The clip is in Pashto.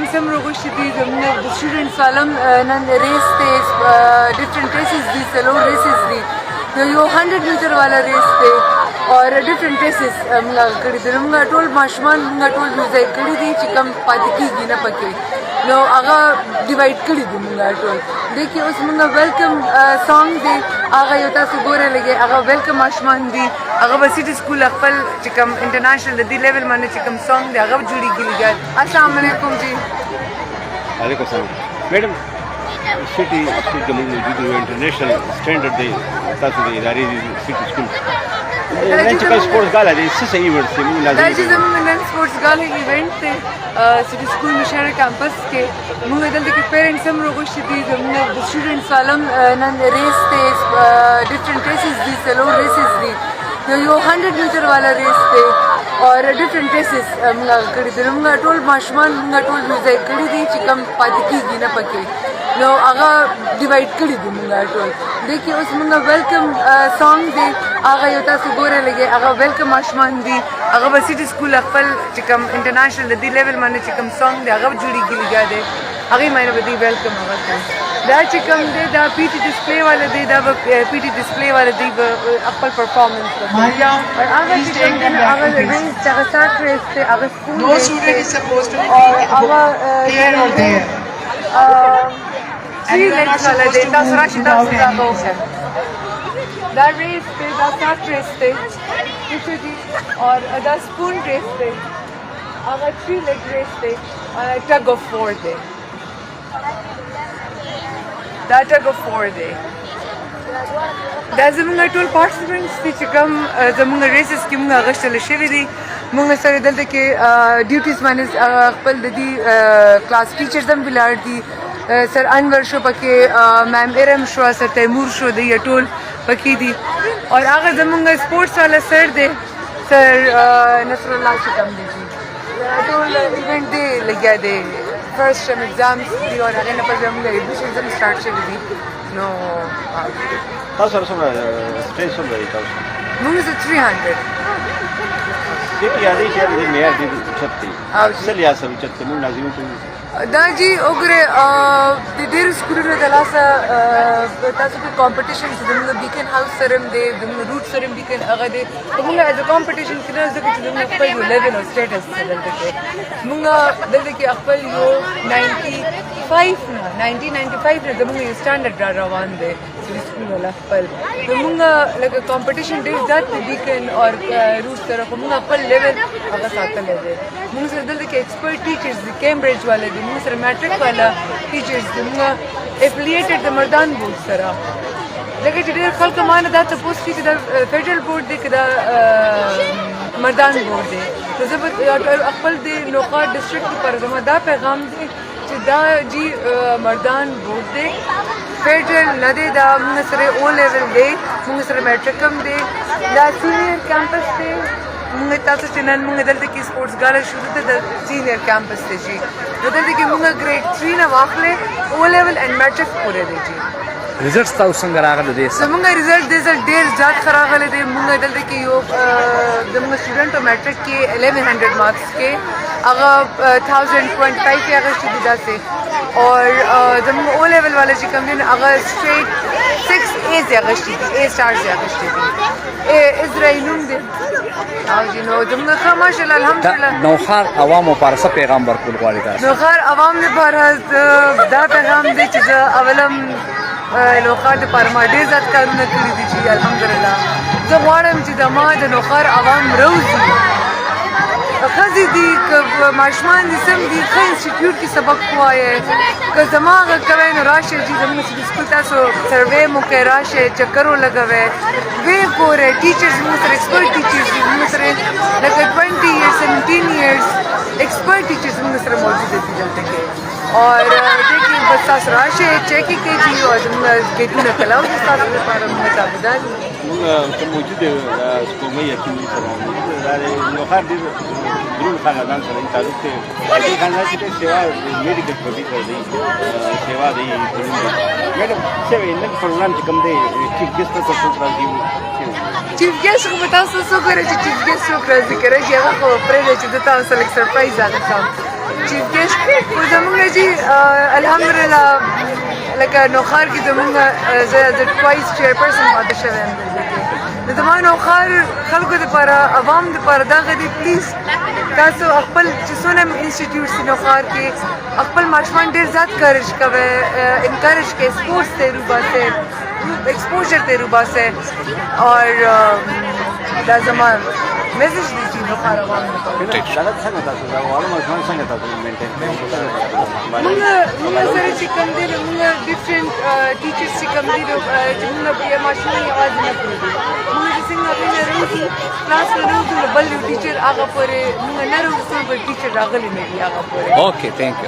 پیرنټس هم راغوښتي دي، زموږ د سټوډنټس عالم نن ریس دی، ډفرنٹ ریسز دي، څلور ریسز دي، یو 100 میټر والا ریس دی اور ډفرنٹ ریسز موږ کړي دي. موږ ټول ماشومان موږ ټول یو ځای کړي دي چې کم پاتې کېږي نه پکې، نو هغه ډیوایډ کړي دي موږ ټول. دی کې اوس موږ ویلکم سانګ دی، هغه یو تاسو ګورئ لګئ، هغه ویلکم ماشومان دي، هغه به سټي سکول خپل چې کوم انټرنیشنل د دې لیول باندې چې کوم سانګ دی هغه به جوړېږي لګیا. السلام علیکم جی. وعلیکم السلام میډم. سټي سکول کې موږ د انټرنیشنل سټانډرډ دی تاسو د ادارې د سټي سکول نن چې کله سپورټس غاله دی څه څه ایونټ دی موږ لازم دا چې زموږ نن سپورټس غاله ایونټ دی سټي سکول مشهور کیمپس کې. موږ دلته کې پیرنټس هم راغوښتي دي، زموږ د سټوډنټس عالم نن ریس دی، ډفرنٹ ریسز دي، څلور ریسز دي، یو 100 میټر والا ریس دی اور ډفرنٹ ریسز موږ کړي دي. موږ ټول ماشومان موږ ټول یو ځای کړي دي چې کم پاتې کېږي نه پکې، نو هغه ډیوایډ کړي دي موږ ټول. دی کې اوس موږ ویلکم سانګ دی، هغه یو تاسو ګورئ لګئ، هغه ویلکم ماشومان دي، هغه به سټي سکول خپل چې کوم انټرنیشنل د دې لیول باندې چې کوم سانګ دی هغه به جوړېږي لګیا دی، هغې باندې به دی ویلکم هغه کوي. دا چې کوم دی دا پی ټي ډسپلے والا دی، دا به پی ټي ډسپلے والا دی به خپل پرفارمنس کوي. هغه چې کوم دی هغه ریس هغه سات ریس دی، هغه سکول ریس دی اور هغه 3 لیگز والا دی. تاسو راشئ تاسو هغه وکړئ. دا ریس دی، دا سات ریس دی اور دا سپون ریس دی، هغه 3 لیگ ریس دی، ټگ آف وار دی، دا ټگ آف وار دی. دا زموږ ټول پارټیسپینټس دي چې کوم زموږ ریسز کې موږ اغوښتلی شوي دي. موږ سره دلته کې ډیوټیز باندې خپل د دې کلاس ټیچرز هم ولاړ دي. سر انور شو پکې، میم ارم شو، سر تیمور شو، دی ټول پکې دي. اور هغه زموږ سپورټس والا سر دی، سر نصر الله چې کوم دی جی، ټول ایونټ دی لګیا دی. فرسٹ ٹرم ایگزامس دي اور هغې نه پس زموږ ایڈمیشنز هم سټارټ شوي دي. نو تاسو سره څومره سټرینث څومره دی تاسو؟ موږ سره 300 دې کې یادې چې د معیار ډېر اوچت دی، څه لحاظ سره اوچت دی موږ لازمي کوو؟ دا جی وګورئ د ډېرو سکولونو د لاسه تاسو کې کمپټیشن چې زموږ بیکن هاوس سره هم دی، زموږ روټ سره هم بیکن هغه دی. موږ ایز ا کمپټیشن کې نه ځکه چې زموږ خپل یو لیول او سټیټس دی دلته کې. موږ دلته کې خپل یو 1995 نه زموږ یو سټانډرډ را روان دی سټي سکول والا خپل. نو موږ لکه کمپټیشن ډېر زیات دی بیکن اور روټ سره، خو موږ خپل لیول هغه ساتلی دی. موږ سره دلته کې ایکسپرټ ټیچرز دي، کیمبرج والا دي، موږ سره میټرک والا ټیچرز دي، موږ افیلیټډ د مردان بورډ سره. ځکه چې ډېر خلکو ما نه دا تپوس کړي چې دا فیډرل بورډ دی که دا مردان بورډ دی. نو زه به خپل د نوخار ډسټرکټ لپاره زما دا پیغام دی چې دا جی مردان بورډ دی، فیډرل نه دی. دا موږ سره او لیول دی، موږ سره میټرک هم دی، دا سینیر کیمپس دی. موږ تاسو چې نن موږ دلته کې سپورټس غاله شروع ده د سینیر کیمپس دی جی. نو دلته کې موږ ګریډ 3 نه واخلې او لیول اینډ میټرک پورې دی جی. ریزلټس تاسو څنګه راغلی دی؟ زموږ ریزلټ ډېر زیات ښه راغلی دی. موږ دلته کې یو زموږ سټوډنټ او میټرک کې 1100 مارکس کې هغه 1025 یې اخیستي دي داسې. اور زموږ او لیول والا چې کوم دی هغه سټریټ 6 ایز یې اخیستي دي، اے سټارز یې اخیستي دي. اسرائیل نوم دی او جی. نو زموږ ښه ماشاءالله الحمدلله. نوښار عوامو لپاره څه پیغام ورکول غواړئ تاسو؟ نوښار عوام لپاره دا پیغام دی چې زه اولم نوښار دپاره ما ډېر زیات کارونه کړي دي چې الحمدلله. زه غواړم چې ما د نوښار عوام روزي، ښځې دي که ماشومان دي سم دي، ښه انسټیټیوټ کې سبق ووایئ. که زما غږ کوئ نو راشئ جي زموږ سټي سکول تاسو سروے مو کوئ، راشئ چکر ولګوئ، ویې ګورئ. ټیچرز موږ سره ایکسپرټ ټیچرز دي، موږ سره لکه 20 years 17 years ایکسپرټ ټیچرز موږ سره موجود دي دلته کې. اور دې کې بس تاسو راشئ چیک یې کړئ جي او زموږ ګیټونه کلاو دي ستاسو لپاره موږ تابعدار یو. موږ ته موجود یو سپوگمئ حکیم سره دا نوښار ډېر دروند خاندان سره تعلق دی. دې خاندان کې سیوا میډیکل پروفیسر دی، سیوا دی. میډم څه وایي نن پروګرام چې کوم دی چیف ګیسټ ته څوک راځي؟ چیف ګیسټ خو به تاسو څوک وایئ چې چیف ګیسټ څوک راځي که راشي هغه خو پرېږدئ چې زه تاسو سره لږ سرپرایز اخیستم. چیف ګیسټ خو زمونږ نه جي الحمدلله لکه نوښار کې زمونږ زه د ټوایس چیر پرسن پاتې شوی یم د زما نوښار خلکو دپاره عوام دپاره دغه دی پلیز تاسو خپل چې څونه انسټیټیوټس دي نوښار کې خپل ماشومان ډېر زیات کریج کوئ انکریج کوئ اسپورټس ته روباسئ ایکسپوجر ته روباسئ اور دا زما میسج دی چې نوښار عوام دپاره مونږ سره چې کوم دی نو مونږ ډفرنټ ټیچرس چې کوم دي چې مونږ بیا ماشومان یوازې نه پرېږدي مونږ چې څنګه هغوی نه راوځي کلاس نه راوځو نو بل یو ټیچر هغه پورې مونږ نه راوځو بل ټیچر راغلی نه وي هغه پورې اوکې تھینک یو